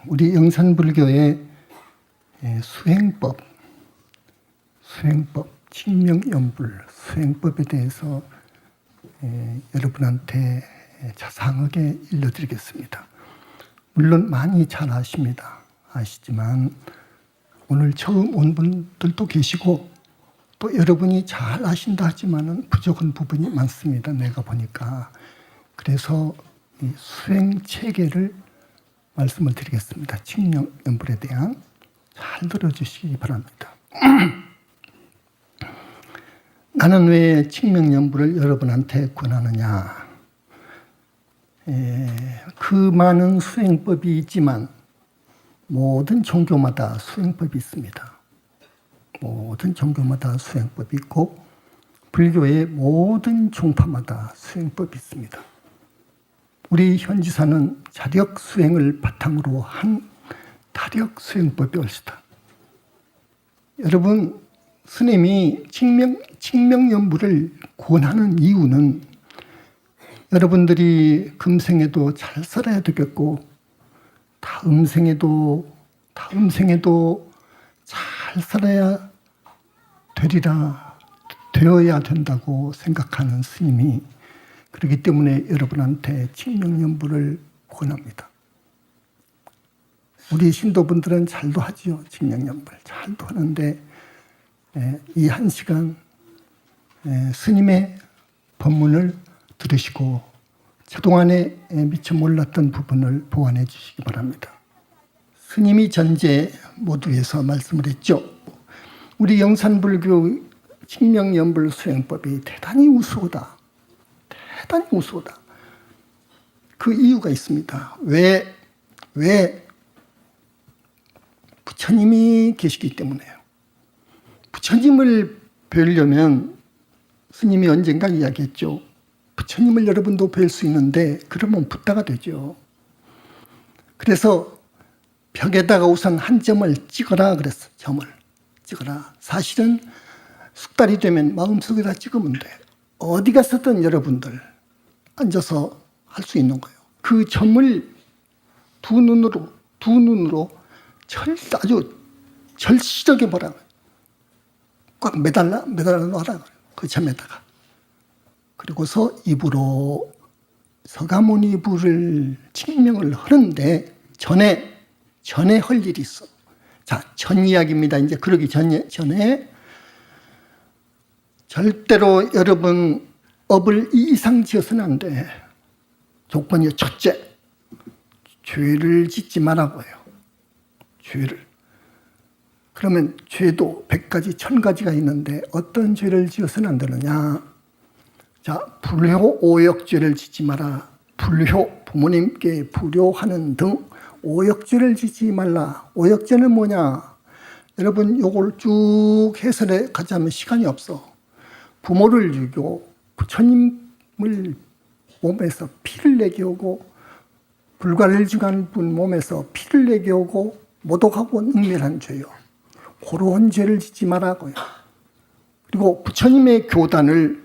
우리 영산불교의 수행법, 칙명연불 수행법에 대해서 여러분한테 자상하게 일러드리겠습니다. 물론 많이 잘 아시지만 오늘 처음 온 분들도 계시고 또 여러분이 잘 아신다 하지만은 부족한 부분이 많습니다. 내가 보니까. 그래서 이 수행 체계를 말씀을 드리겠습니다. 칙명연불에 대한 잘 들어주시기 바랍니다. 나는 왜 칙명연불을 여러분한테 권하느냐? 그 많은 수행법이 있지만 모든 종교마다 수행법이 있습니다. 모든 종교마다 수행법이 있고 불교의 모든 종파마다 수행법이 있습니다. 우리 현지사는 자력 수행을 바탕으로 한 다력 수행법이 옳시다. 여러분, 스님이 칙명연불을 권하는 이유는 여러분들이 금생에도 잘 살아야 되겠고 다음생에도 잘 살아야 되어야 된다고 생각하는 스님이 그렇기 때문에 여러분한테 칙명연불을 권합니다. 우리 신도분들은 잘도 하지요. 칙명연불 잘도 하는데 이 한 시간 스님의 법문을 들으시고 그동안에 미처 몰랐던 부분을 보완해 주시기 바랍니다. 스님이 전제 모두에서 말씀을 했죠. 우리 영산불교 칙명연불 수행법이 대단히 우수하다. 대단히 우수하다. 그 이유가 있습니다. 왜? 부처님이 계시기 때문에요. 부처님을 뵈려면 스님이 언젠가 이야기했죠. 부처님을 여러분도 뵐 수 있는데 그러면 붓다가 되죠. 그래서 벽에다가 우선 한 점을 찍어라 그랬어. 점을 찍어라. 사실은 숙달이 되면 마음속에다 찍으면 돼. 어디 갔었던 여러분들 앉아서 할 수 있는 거예요. 그 점을 두 눈으로 아주 절실하게 보라. 꽉 매달라 놔라. 그 점에다가. 그리고서 입으로 서가모니 부를 칙명을 하는데 전에 할 일이 있어. 자, 전 이야기입니다. 이제 그러기 전에 절대로 여러분 업을 이 이상 지어서는 안 돼. 조건이 첫째, 죄를 짓지 말라고요. 죄를. 그러면 죄도 100가지, 1000가지가 있는데 어떤 죄를 지어서는 안 되느냐? 자, 불효, 오역죄를 짓지 마라. 불효, 부모님께 불효하는 등 오역죄를 짓지 말라. 오역죄는 뭐냐? 여러분 요걸 쭉 해설해 가자면 시간이 없어. 부모를 죽이고 부처님을 몸에서 피를 내게 오고 불과를 증한 분 몸에서 피를 내게 오고 모독하고 능멸한 죄요. 그런 죄를 짓지 말라고요. 그리고 부처님의 교단을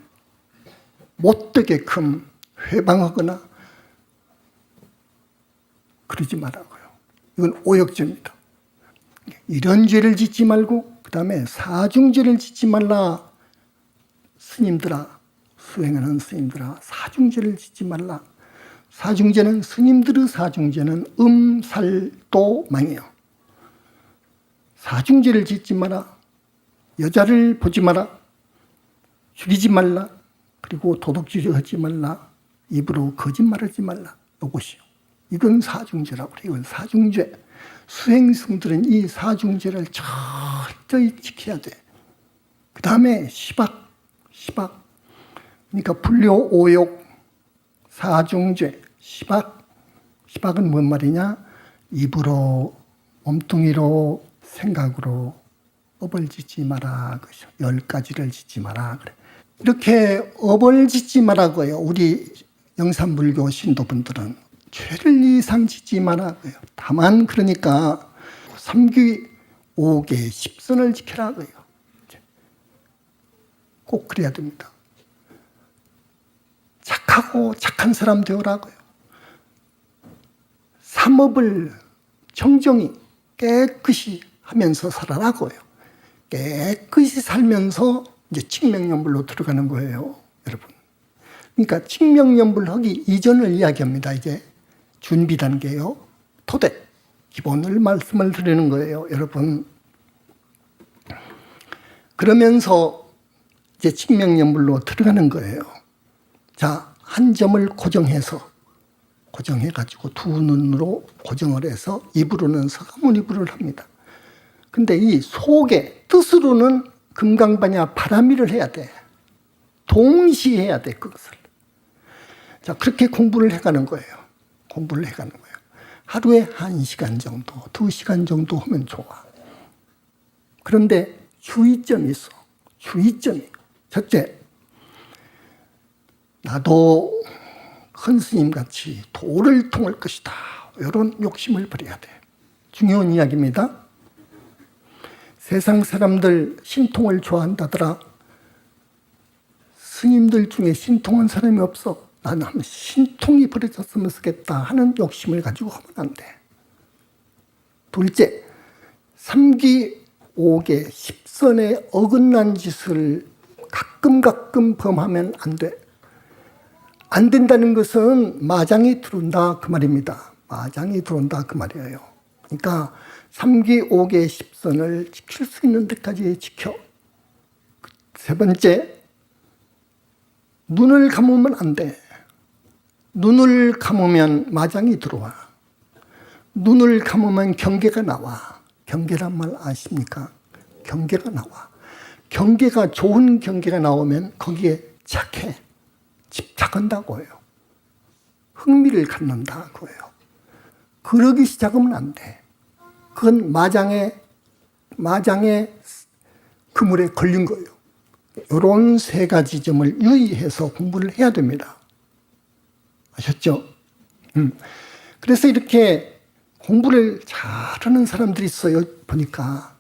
못되게끔 회방하거나 그러지 말라고요. 이건 오역죄입니다. 이런 죄를 짓지 말고 그 다음에 사중죄를 짓지 말라. 스님들아, 수행하는 스님들아, 사중죄를 짓지 말라. 사중죄는 스님들의 사중죄는 살도망이요. 사중죄를 짓지 마라. 여자를 보지 마라. 죽이지 말라. 그리고 도둑질을 하지 말라. 입으로 거짓말하지 말라. 이것이요. 이건 사중죄라고 그래요. 이건 사중죄. 수행승들은 이 사중죄를 철저히 지켜야 돼. 그 다음에 시박. 그러니까 불효, 오욕, 사중죄, 시박은 뭔 말이냐? 입으로, 몸뚱이로, 생각으로 업을 짓지 마라. 10가지를 짓지 마라. 그래. 이렇게 업을 짓지 말라고요. 우리 영산불교 신도분들은 죄를 이상 짓지 말라고요. 다만 그러니까 3규 5개 10선을 지켜라고요. 꼭 그래야 됩니다. 착하고 착한 사람 되어라고요. 삼업을 청정히 깨끗이 하면서 살아라고요. 깨끗이 살면서 이제 칙명연불로 들어가는 거예요, 여러분. 그러니까 칙명연불하기 이전을 이야기합니다. 이제 준비 단계요. 토대, 기본을 말씀을 드리는 거예요, 여러분. 그러면서 이제 칙명연불로 들어가는 거예요. 자, 한 점을 고정해가지고 두 눈으로 고정을 해서 입으로는 서가모니불을 합니다. 근데 이 속에 뜻으로는 금강반야 바라미를 해야 돼. 동시에 해야 돼, 그것을. 자, 그렇게 공부를 해가는 거예요. 공부를 해가는 거예요. 하루에 1시간 정도, 2시간 정도 하면 좋아. 그런데 주의점이 있어. 주의점이. 첫째, 나도 큰 스님같이 도를 통할 것이다. 이런 욕심을 버려야 돼. 중요한 이야기입니다. 세상 사람들 신통을 좋아한다더라. 스님들 중에 신통한 사람이 없어. 나는 한번 신통이 버려졌으면 쓰겠다 하는 욕심을 가지고 하면 안 돼. 둘째, 3기 5개 10선에 어긋난 짓을 가끔 범하면 안 돼. 안 된다는 것은 마장이 들어온다 그 말입니다. 마장이 들어온다 그 말이에요. 그러니까 3기 5개 10선을 지킬 수 있는 데까지 지켜. 세 번째, 눈을 감으면 안 돼. 눈을 감으면 마장이 들어와. 눈을 감으면 경계가 나와. 경계란 말 아십니까? 경계가 나와. 경계가 좋은 경계가 나오면 거기에 착해. 집착한다고 해요. 흥미를 갖는다고 해요. 그러기 시작하면 안 돼. 그건 마장의 그물에 걸린 거예요. 이런 세 가지 점을 유의해서 공부를 해야 됩니다. 아셨죠? 그래서 이렇게 공부를 잘하는 사람들이 있어요, 보니까.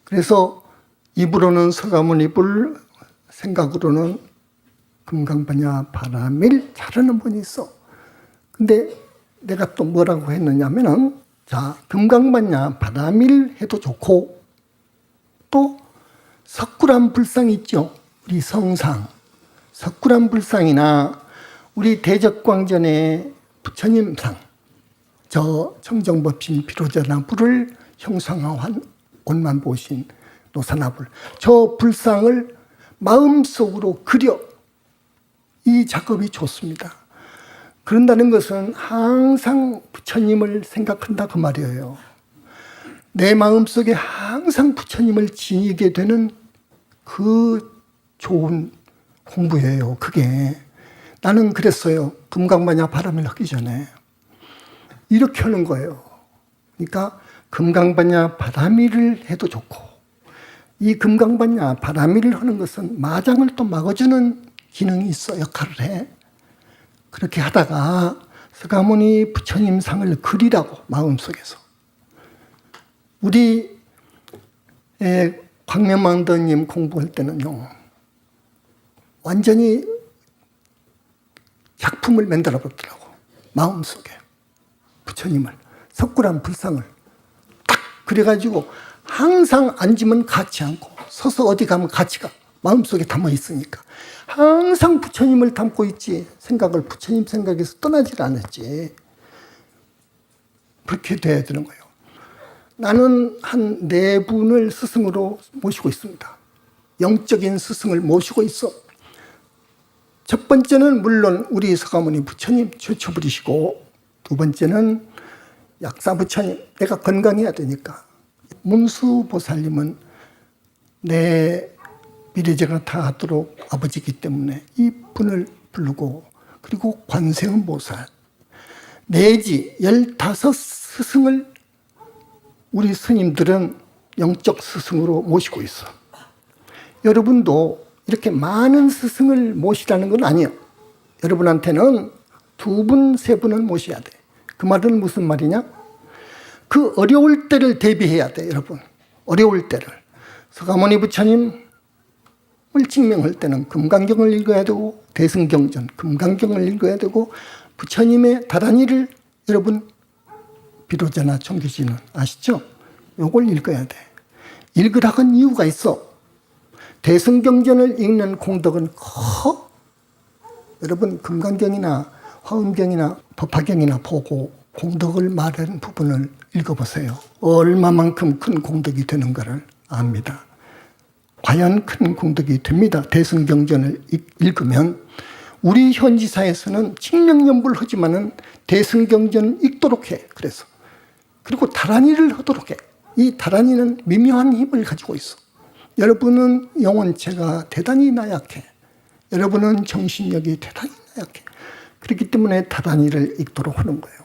그래서 입으로는 서가모니불, 생각으로는 금강반야 바라밀 잘하는 분이 있어. 근데 내가 또 뭐라고 했느냐면은, 자, 금강반야 바라밀 해도 좋고, 또 석굴암 불상 있죠? 우리 성상. 석굴암 불상이나 우리 대적광전의 부처님상, 저 청정법신 비로자나불을 형상화한 옷만 보신 노사나불, 저 불상을 마음속으로 그려. 이 작업이 좋습니다. 그런다는 것은 항상 부처님을 생각한다 그 말이에요. 내 마음속에 항상 부처님을 지니게 되는 그 좋은 공부예요, 그게. 나는 그랬어요. 금강반야 바라밀 하기 전에. 이렇게 하는 거예요. 그러니까 금강반야 바라밀을 해도 좋고, 이 금강반야 바라밀을 하는 것은 마장을 또 막아주는 기능이 있어, 역할을 해. 그렇게 하다가 서가모니 부처님 상을 그리라고, 마음속에서. 우리 광명망도님 공부할 때는요, 완전히 작품을 만들어 보더라고. 마음속에 부처님을, 석굴암 불상을 딱 그려가지고 항상 앉으면 같이 않고 서서 어디 가면 같이 가. 마음속에 담아 있으니까 항상 부처님을 담고 있지, 생각을 부처님 생각에서 떠나질 않았지. 그렇게 돼야 되는 거예요. 나는 한 4분을 스승으로 모시고 있습니다. 영적인 스승을 모시고 있어. 첫 번째는 물론 우리 서가모니 부처님 최초부리시고, 두 번째는 약사 부처님, 내가 건강해야 되니까. 문수보살님은 내 미래제가 다 하도록 아버지이기 때문에 이 분을 부르고, 그리고 관세음 보살, 내지 15스승을 우리 스님들은 영적 스승으로 모시고 있어. 여러분도 이렇게 많은 스승을 모시라는 건 아니에요. 여러분한테는 2분, 3분은 모셔야 돼. 그 말은 무슨 말이냐? 그 어려울 때를 대비해야 돼, 여러분. 어려울 때를. 서가모니 부처님을 증명할 때는 금강경을 읽어야 되고, 대승경전, 금강경을 읽어야 되고, 부처님의 다란이를 여러분 비로자나 종교지는 아시죠? 요걸 읽어야 돼. 읽으라는 이유가 있어. 대승경전을 읽는 공덕은 커. 여러분 금강경이나 화엄경이나 법화경이나 보고 공덕을 말하는 부분을 읽어보세요. 얼마만큼 큰 공덕이 되는가를 압니다. 과연 큰 공덕이 됩니다. 대승경전을 읽으면 우리 현지사에서는 칙명연불 하지만은 대승경전 읽도록 해. 그래서 그리고 다란이를 하도록 해. 이 다란이는 미묘한 힘을 가지고 있어. 여러분은 영혼체가 대단히 나약해. 여러분은 정신력이 대단히 나약해. 그렇기 때문에 다란이를 읽도록 하는 거예요.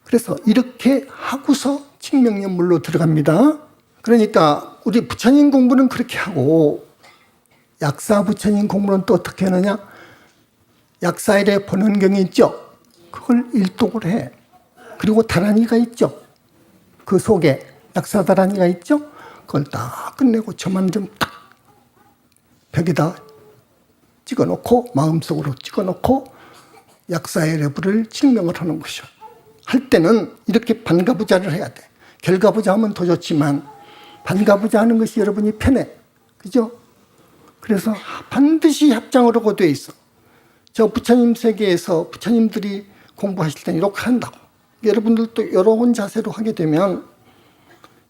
그래서 이렇게 하고서 칙명연불로 들어갑니다. 그러니까 우리 부처님 공부는 그렇게 하고 약사 부처님 공부는 또 어떻게 하느냐? 약사일에 본원경이 있죠. 그걸 일독을 해. 그리고 다란이가 있죠. 그 속에 약사 다란이가 있죠. 그걸 딱 끝내고 저만 좀 딱 벽에다 찍어놓고 마음속으로 찍어놓고 약사의 레부를 증명을 하는 것이요. 할 때는 이렇게 반가부자를 해야 돼. 결가부자 하면 더 좋지만 반가부자 하는 것이 여러분이 편해. 그죠? 그래서 반드시 합장을 하고 돼 있어. 저 부처님 세계에서 부처님들이 공부하실 때는 이렇게 한다고. 여러분들도 이런 자세로 하게 되면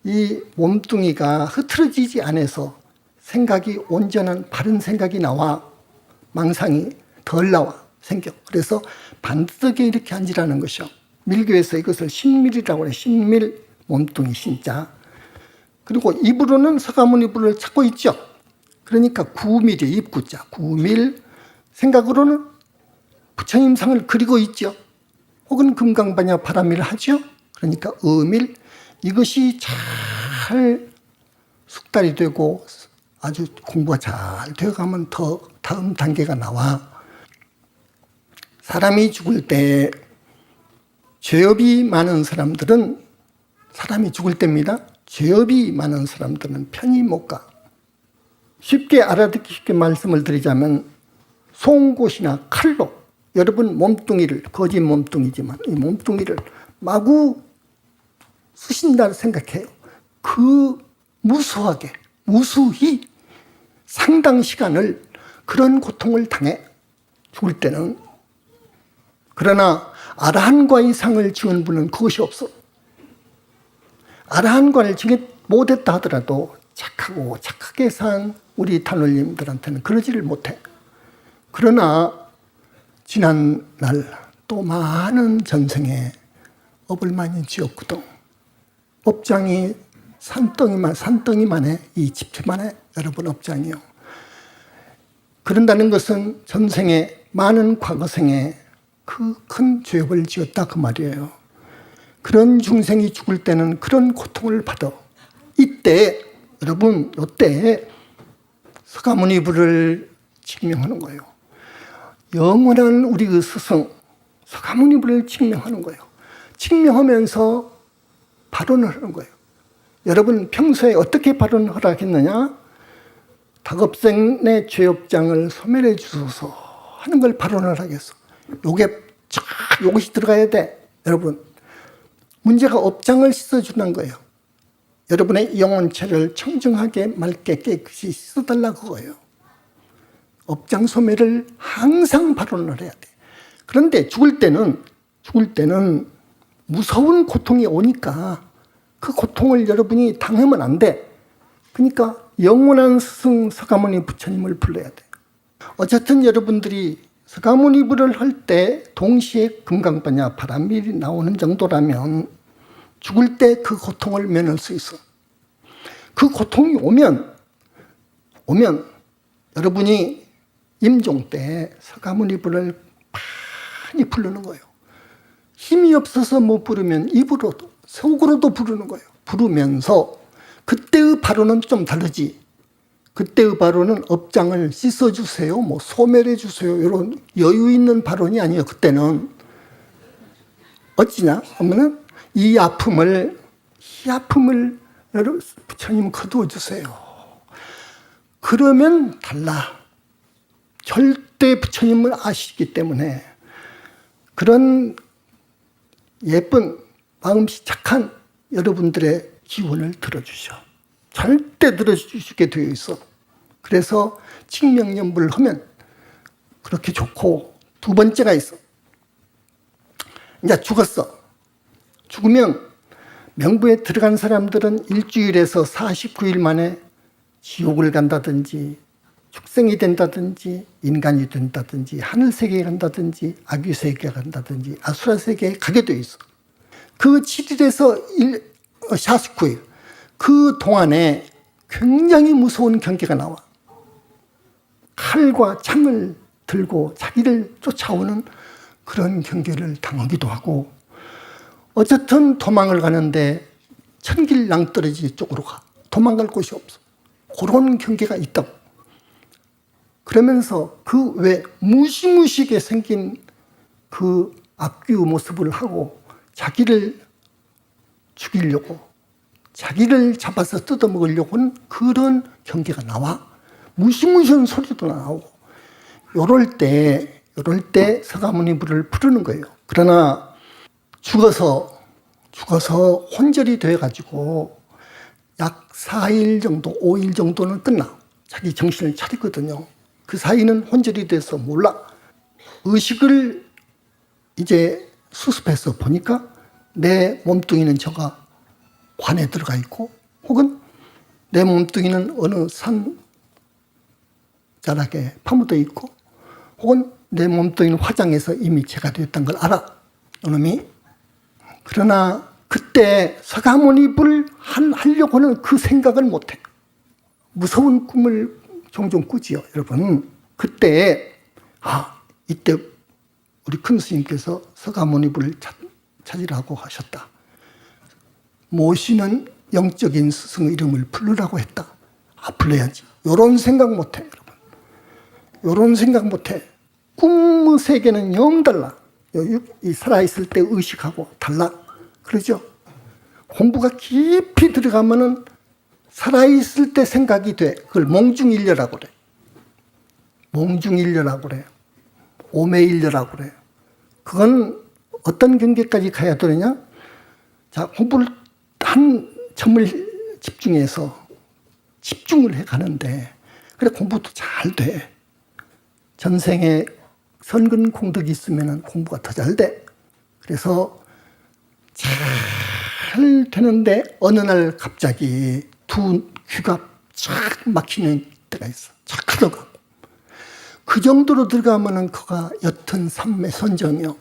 이 몸뚱이가 흐트러지지 않아서 생각이 온전한 바른 생각이 나와. 망상이 덜 나와 생겨. 그래서 반듯하게 이렇게 앉으라는 것이요. 밀교에서 이것을 신밀이라고 해. 신밀 몸뚱이 신자. 그리고 입으로는 서가모니불을 찾고 있죠. 그러니까 구밀이 입구자. 구밀. 생각으로는 부처님 상을 그리고 있죠. 혹은 금강반야 바람일 하죠. 그러니까 의밀. 이것이 잘 숙달이 되고 아주 공부가 잘 되어가면 더 다음 단계가 나와. 사람이 죽을 때 죄업이 많은 사람들은 사람이 죽을 때입니다. 죄업이 많은 사람들은 편히 못 가. 쉽게 알아듣기 쉽게 말씀을 드리자면 송곳이나 칼로 여러분 몸뚱이를, 거짓 몸뚱이지만 이 몸뚱이를 마구 쓰신다고 생각해요. 그 무수하게, 무수히 상당 시간을 그런 고통을 당해 죽을 때는. 그러나 아라한과의 상을 지은 분은 그것이 없어. 아라한과를 지금 못했다 하더라도 착하고 착하게 산 우리 단월님들한테는 그러지를 못해. 그러나 지난날 또 많은 전생에 업을 많이 지었거든. 업장이 산덩이만해. 이 집채만해. 여러분 업장이요. 그런다는 것은 전생에 많은 과거생에 그 큰 죄업을 지었다 그 말이에요. 그런 중생이 죽을 때는 그런 고통을 받아. 이때 여러분 이때 서가모니불을 증명하는 거예요. 영원한 우리 그 스승 서가모니불을 증명하는 거예요. 증명하면서 발언을 하는 거예요. 여러분 평소에 어떻게 발언을 하겠느냐? 다급생의 죄업장을 소멸해 주소서 하는 걸 발언을 하겠어. 요것이 들어가야 돼. 여러분 문제가 업장을 씻어주는 거예요. 여러분의 영혼체를 청정하게 맑게 깨끗이 씻어달라 그거예요. 업장 소멸을 항상 발언을 해야 돼. 그런데 죽을 때는 무서운 고통이 오니까 그 고통을 여러분이 당하면 안 돼. 그러니까 영원한 스승 서가모니 부처님을 불러야 돼. 어쨌든 여러분들이 서가모니불을 할 때 동시에 금강반야 바람밀이 나오는 정도라면 죽을 때 그 고통을 면할 수 있어. 그 고통이 오면 여러분이 임종 때 서가모니불을 많이 부르는 거예요. 힘이 없어서 못 부르면 입으로도 속으로도 부르는 거예요. 부르면서 그때의 발언은 좀 다르지. 그때의 발언은 업장을 씻어주세요, 뭐 소멸해주세요 이런 여유 있는 발언이 아니에요. 그때는 어찌냐 하면은 이 아픔을 여러분 부처님 거두어 주세요. 그러면 달라. 절대 부처님을 아시기 때문에 그런 예쁜 마음씨 착한 여러분들의 기원을 들어주셔. 절대 들어주시게 되어 있어. 그래서 칙명연불을 하면 그렇게 좋고, 두 번째가 있어. 이제 죽었어. 죽으면 명부에 들어간 사람들은 일주일에서 49일 만에 지옥을 간다든지 축생이 된다든지 인간이 된다든지 하늘세계에 간다든지 아귀세계에 간다든지 아수라세계에 가게 돼 있어. 그 7일에서 49일 그 동안에 굉장히 무서운 경계가 나와. 칼과 창을 들고 자기를 쫓아오는 그런 경계를 당하기도 하고, 어쨌든 도망을 가는데 천길 낭떠러지 쪽으로 가. 도망갈 곳이 없어. 그런 경계가 있다고. 그러면서 그 외 무시무시하게 생긴 그 악귀의 모습을 하고 자기를 죽이려고, 자기를 잡아서 뜯어먹으려고 하는 그런 경계가 나와. 무시무시한 소리도 나오고. 요럴 때 서가모니불을 부르는 거예요. 그러나 죽어서 혼절이 돼가지고 약 4일 정도, 5일 정도는 끝나. 자기 정신을 차리거든요. 그 사이는 혼절이 돼서 몰라. 의식을 이제 수습해서 보니까 내 몸뚱이는 저가 관에 들어가 있고, 혹은 내 몸뚱이는 어느 산 자락에 파묻어 있고, 혹은 내 몸뚱이는 화장해서 이미 제거됐다는 걸 알아, 이놈이. 그러나 그때 서가모니불 하려고 하는 그 생각을 못해. 무서운 꿈을 종종 꾸지요, 여러분. 그때 이때 우리 큰 스님께서 서가모니불을 찾으라고 하셨다. 모시는 영적인 스승의 이름을 부르라고 했다. 불러야지. 요런 생각 못해, 여러분. 요런 생각 못해. 꿈의 세계는 영 달라. 이 살아있을 때 의식하고 달라. 그러죠? 공부가 깊이 들어가면은 살아있을 때 생각이 돼. 그걸 몽중일려라고 그래. 몽중일려라고 그래. 오매일려라고 그래. 그건 어떤 경계까지 가야 되느냐? 자, 공부를 한 점을 집중해서 집중을 해 가는데, 그래, 공부도 잘 돼. 전생에 선근 공덕이 있으면 공부가 더 잘 돼. 그래서 잘 되는데 어느 날 갑자기 두 귀가 쫙 막히는 때가 있어. 착 들어가고. 그 정도로 들어가면은 그가 옅은 삼매 선정이요.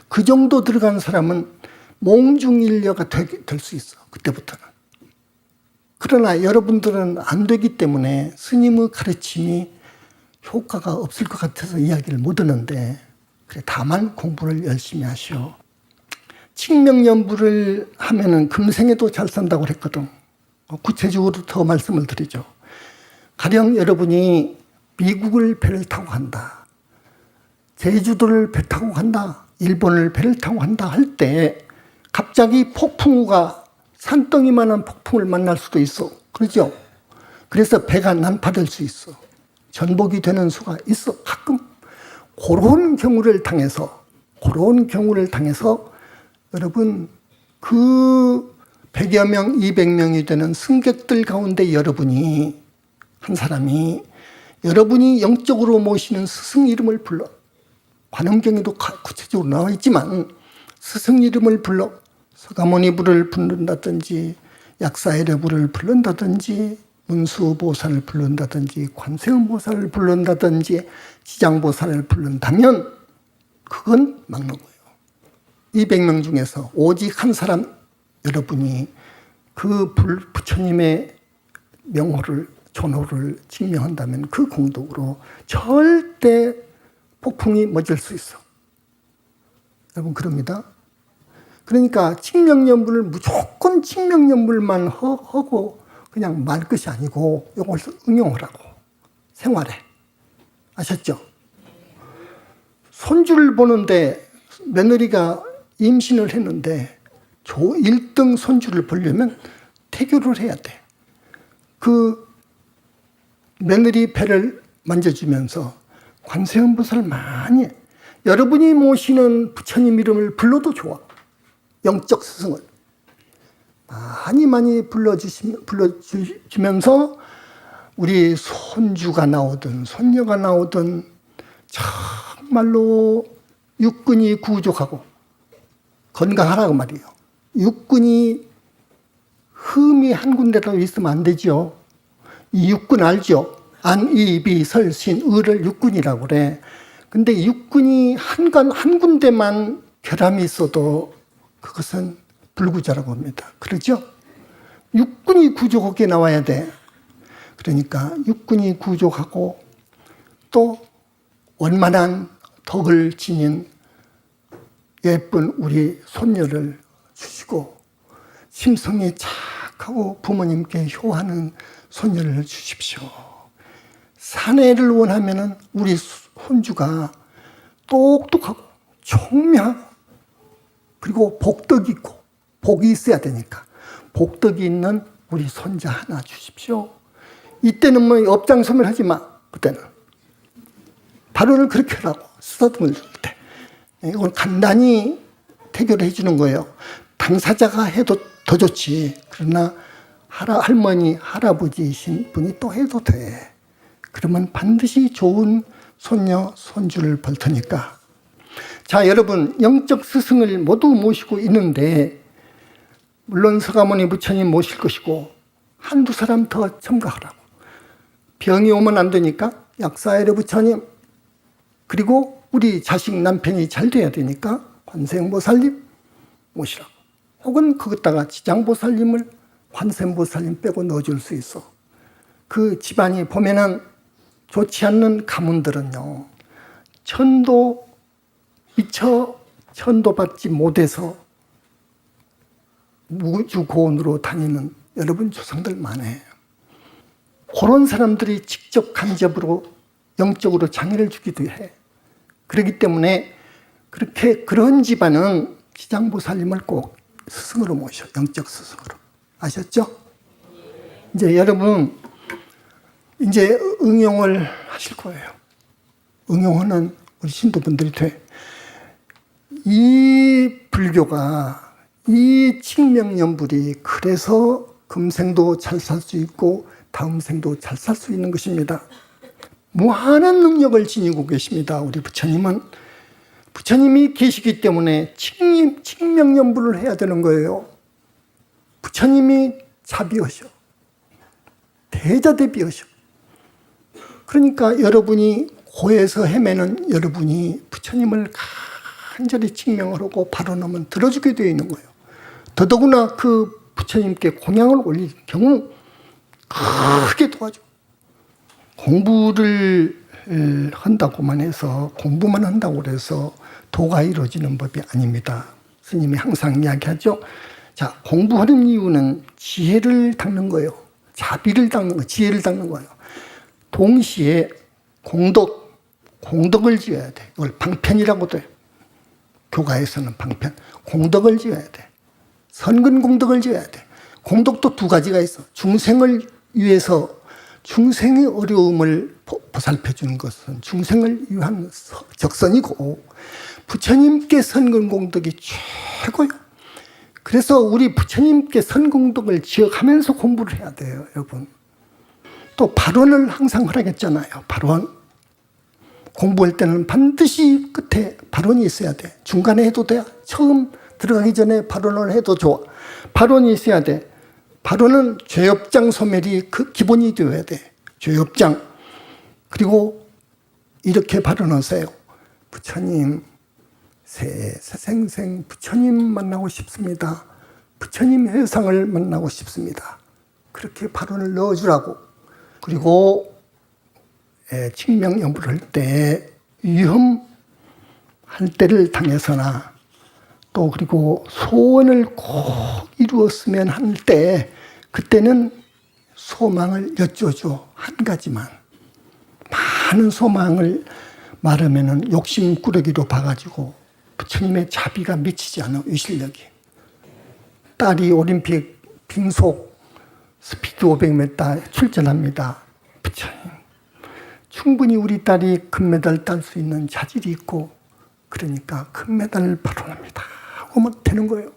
그 정도 들어간 사람은 몽중일려가 될 수 있어. 그때부터는. 그러나 여러분들은 안 되기 때문에 스님의 가르침이 효과가 없을 것 같아서 이야기를 못 하는데, 그래, 다만 공부를 열심히 하시오. 칙명연불을 하면은 금생에도 잘 산다고 그랬거든. 구체적으로 더 말씀을 드리죠. 가령 여러분이 미국을 배를 타고 간다, 제주도를 배 타고 간다, 일본을 배를 타고 간다 할 때 갑자기 폭풍우가 산더미만한 폭풍을 만날 수도 있어. 그렇죠? 그래서 배가 난파될 수 있어. 전복이 되는 수가 있어. 가끔 그런 경우를 당해서 여러분, 그 100여 명, 200명이 되는 승객들 가운데 여러분이, 한 사람이 여러분이 영적으로 모시는 스승 이름을 불러. 관음경에도 구체적으로 나와 있지만 스승 이름을 불러. 서가모니불을 부른다든지 약사해례불을 부른다든지 문수보살을 부른다든지 관세음보살을 부른다든지 지장보살을 부른다면 그건 막는 거예요. 200명 중에서 오직 한 사람 여러분이 그 부처님의 명호를, 존호를 증명한다면 그 공덕으로 절대 폭풍이 멎을 수 있어. 여러분, 그럽니다. 그러니까 칙명연불을 무조건 칙명연불만 하고 그냥 말 것이 아니고 이걸 응용하라고. 생활에. 아셨죠? 손주를 보는데 며느리가 임신을 했는데 1등 손주를 보려면 태교를 해야 돼. 그 며느리 배를 만져주면서 관세음보살 많이 여러분이 모시는 부처님 이름을 불러도 좋아. 영적 스승을. 많이 불러주면서 우리 손주가 나오든 손녀가 나오든 정말로 육군이 구족하고 건강하라고 말이에요. 육군이 흠이 한 군데라도 있으면 안 되죠. 이 육군 알죠? 안, 이, 비, 설, 신, 을을 육군이라고 그래. 근데 육군이 한 군데만 결함이 있어도 그것은 불구자라고 합니다. 그러죠? 육군이 구족하게 나와야 돼. 그러니까 육군이 구족하고 또 원만한 덕을 지닌 예쁜 우리 손녀를 주시고 심성이 착하고 부모님께 효하는 손녀를 주십시오. 사내를 원하면은 우리 손주가 똑똑하고 총명하고 그리고 복덕이 있고 복이 있어야 되니까 복덕이 있는 우리 손자 하나 주십시오. 이때는 뭐 업장소멸 하지 마. 그때는 발언을 그렇게 하라고 쓰다듬을 때 이건 간단히 태교를 해주는 거예요. 당사자가 해도 더 좋지. 그러나 할머니, 할아버지이신 분이 또 해도 돼. 그러면 반드시 좋은 손녀, 손주를 볼 테니까. 자, 여러분, 영적 스승을 모두 모시고 있는데, 물론 서가모니 부처님 모실 것이고, 한두 사람 더 첨가하라고. 병이 오면 안 되니까, 약사이르 부처님, 그리고 우리 자식 남편이 잘 돼야 되니까, 관세음보살님 모시라고. 혹은 거기다가 지장보살님을 관세음보살님 빼고 넣어줄 수 있어. 그 집안이 보면은 좋지 않는 가문들은요, 미처 천도받지 못해서 무주고원으로 다니는 여러분 조상들 많아요. 그런 사람들이 직접 간접으로 영적으로 장애를 주기도 해. 그렇기 때문에 그런 집안은 지장보살님을 꼭 스승으로 모셔. 영적 스승으로. 아셨죠? 이제 여러분 이제 응용을 하실 거예요. 응용하는 우리 신도분들이 돼. 이 불교가 이 칙명연불이 그래서 금생도 잘 살 수 있고 다음 생도 잘 살 수 있는 것입니다. 무한한 능력을 지니고 계십니다. 우리 부처님은. 부처님이 계시기 때문에 칙명연불을 해야 되는 거예요. 부처님이 자비하셔. 대자대비하셔. 그러니까 여러분이 고에서 헤매는 여러분이 부처님을 간절히 칙명을 하고 발언하면 들어주게 되어 있는 거예요. 더더구나 그 부처님께 공양을 올릴 경우 크게 도와줘. 공부를 한다고만 해서 공부만 한다고 해서 도가 이루어지는 법이 아닙니다. 스님이 항상 이야기하죠. 자, 공부하는 이유는 지혜를 닦는 거예요. 자비를 닦는 거예요. 지혜를 닦는 거예요. 동시에 공덕을 지어야 돼. 이걸 방편이라고도 해요. 교가에서는 방편. 공덕을 지어야 돼. 선근 공덕을 지어야 돼. 공덕도 두 가지가 있어. 중생을 위해서 중생의 어려움을 보살펴 주는 것은 중생을 위한 적선이고 부처님께 선근 공덕이 최고요. 그래서 우리 부처님께 선공덕을 지어가면서 공부를 해야 돼요, 여러분. 또 발언을 항상 하라겠잖아요. 발언. 공부할 때는 반드시 끝에 발언이 있어야 돼. 중간에 해도 돼. 처음 들어가기 전에 발언을 해도 좋아. 발언이 있어야 돼. 발언은 죄업장 소멸이 그 기본이 되어야 돼. 죄업장. 그리고 이렇게 발언하세요. 부처님, 새생생 부처님 만나고 싶습니다. 부처님 회상을 만나고 싶습니다. 그렇게 발언을 넣어주라고. 그리고 칙명연불을 할 때 위험할 때를 당해서나 또 그리고 소원을 꼭 이루었으면 할 때 그때는 소망을 여쭤줘. 한 가지만. 많은 소망을 말하면은 욕심꾸러기로 봐가지고 부처님의 자비가 미치지 않아, 위실력이. 딸이 올림픽 빙속 스피드 500m 출전합니다. 부처님, 충분히 우리 딸이 금메달 딸 수 있는 자질이 있고 그러니까 금메달을 발언합니다. 하면 되는 거예요.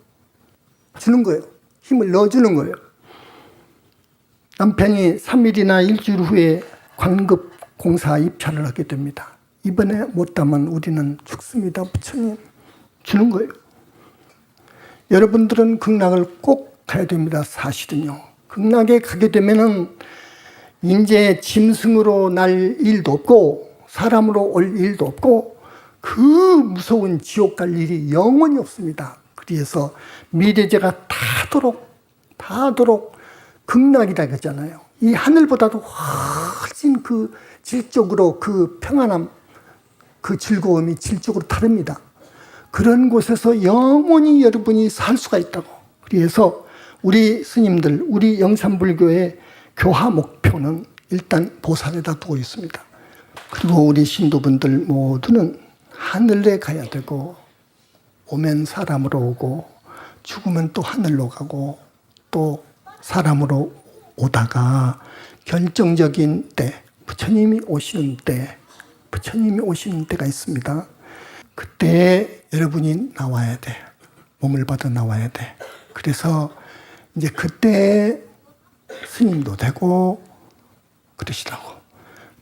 주는 거예요. 힘을 넣어주는 거예요. 남편이 3일이나 일주일 후에 관급 공사 입찰을 하게 됩니다. 이번에 못하면 우리는 죽습니다. 부처님 주는 거예요. 여러분들은 극락을 꼭 가야 됩니다. 사실은요. 극락에 가게 되면은 이제 짐승으로 날 일도 없고 사람으로 올 일도 없고 그 무서운 지옥 갈 일이 영원히 없습니다. 그래서 미래제가 다도록 극락이라 그러잖아요. 이 하늘보다도 훨씬 그 질적으로 그 평안함, 그 즐거움이 질적으로 다릅니다. 그런 곳에서 영원히 여러분이 살 수가 있다고. 그래서 우리 스님들, 우리 영산불교의 교화 목표는 일단 보살에다 두고 있습니다. 그리고 우리 신도분들 모두는 하늘에 가야 되고, 오면 사람으로 오고 죽으면 또 하늘로 가고 또 사람으로 오다가 결정적인 때, 부처님이 오시는 때가 있습니다. 그때 여러분이 나와야 돼. 몸을 받아 나와야 돼. 그래서 이제 그때 스님도 되고 그러시라고.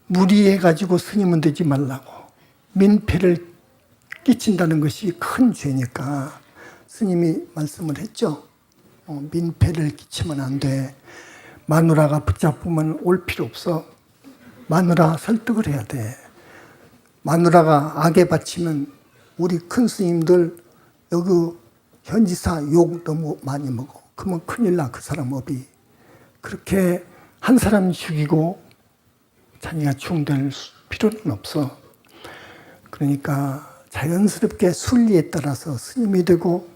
무리해가지고 스님은 되지 말라고. 민폐를 끼친다는 것이 큰 죄니까 스님이 말씀을 했죠. 민폐를 끼치면 안 돼. 마누라가 붙잡으면 올 필요 없어. 마누라 설득을 해야 돼. 마누라가 악에 바치면 우리 큰 스님들 여기 현지사 욕 너무 많이 먹어. 그러면 큰일 나, 그 사람 업이. 그렇게 한 사람 죽이고 자기가 충될 필요는 없어. 그러니까 자연스럽게 순리에 따라서 스님이 되고,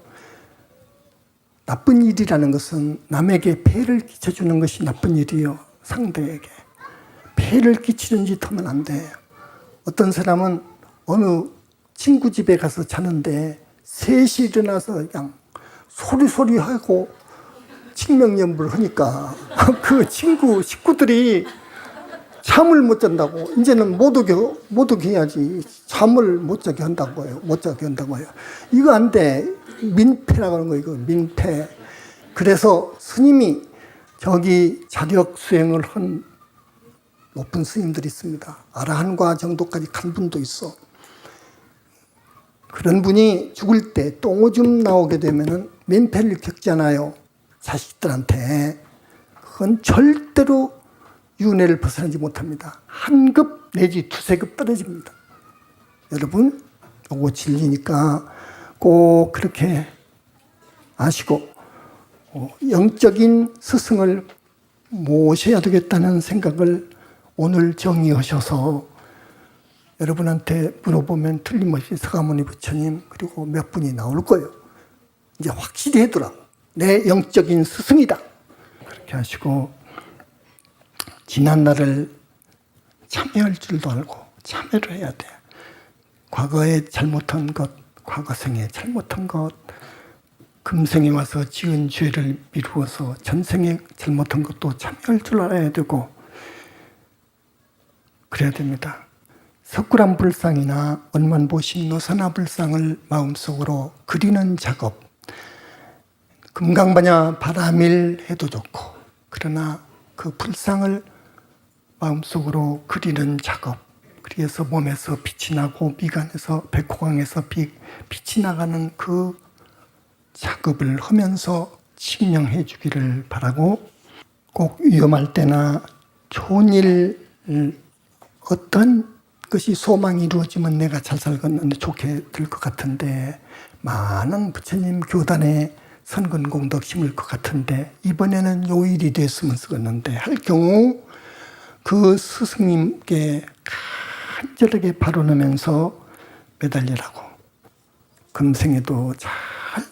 나쁜 일이라는 것은 남에게 폐를 끼쳐주는 것이 나쁜 일이요. 상대에게. 폐를 끼치는 짓 하면 안 돼. 어떤 사람은 어느 친구 집에 가서 자는데 3시 일어나서 그냥 소리소리 하고 칭명연불 하니까 그 친구 식구들이 잠을 못 잔다고. 이제는 못 오게 해야지. 잠을 못 자게 한다고 해요. 이거 안 돼. 민폐라고 하는 거예요. 이거 민폐. 그래서 스님이 저기 자력 수행을 한 높은 스님들이 있습니다. 아라한과 정도까지 간 분도 있어. 그런 분이 죽을 때 똥오줌 나오게 되면은 민폐를 겪잖아요. 자식들한테. 그건 절대로 윤회를 벗어나지 못합니다. 한 급 내지 2~3급 떨어집니다. 여러분, 요거 진리니까 꼭 그렇게 아시고 영적인 스승을 모셔야 되겠다는 생각을 오늘 정의하셔서 여러분한테 물어보면 틀림없이 서가모니 부처님 그리고 몇 분이 나올 거예요. 이제 확실히 해두라고. 내 영적인 스승이다. 그렇게 하시고 지난 날을 참여할 줄도 알고 참여를 해야 돼. 과거에 잘못한 것, 과거생에 잘못한 것, 금생에 와서 지은 죄를 미루어서 전생에 잘못한 것도 참여할 줄 알아야 되고 그래야 됩니다. 석굴암불상이나 원만보신노선화불상을 마음속으로 그리는 작업, 금강반야 바라밀 해도 좋고, 그러나 그 불상을 마음속으로 그리는 작업, 그래서 몸에서 빛이 나고 미간에서 백호강에서 빛이 나가는 그 작업을 하면서 칭령해 주기를 바라고, 꼭 위험할 때나 좋은 일, 어떤 것이 소망이 이루어지면 내가 잘 살겠는데 좋게 될 것 같은데, 많은 부처님 교단에 선근공덕 심을 것 같은데 이번에는 요일이 됐으면 쓰겠는데 할 경우 그 스승님께 간절하게 바라면서 매달리라고. 금생에도 잘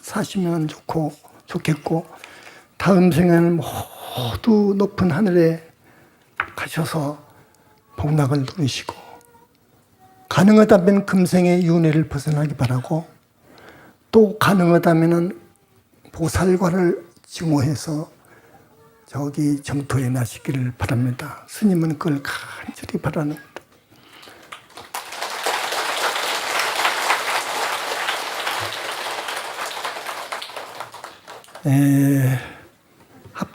사시면 좋겠고 다음 생에는 모두 높은 하늘에 가셔서 복락을 누리시고, 가능하다면 금생의 윤회를 벗어나기 바라고, 또 가능하다면 보살과를 증오해서 저기 정토에 나시기를 바랍니다. 스님은 그걸 간절히 바라는 겁니다.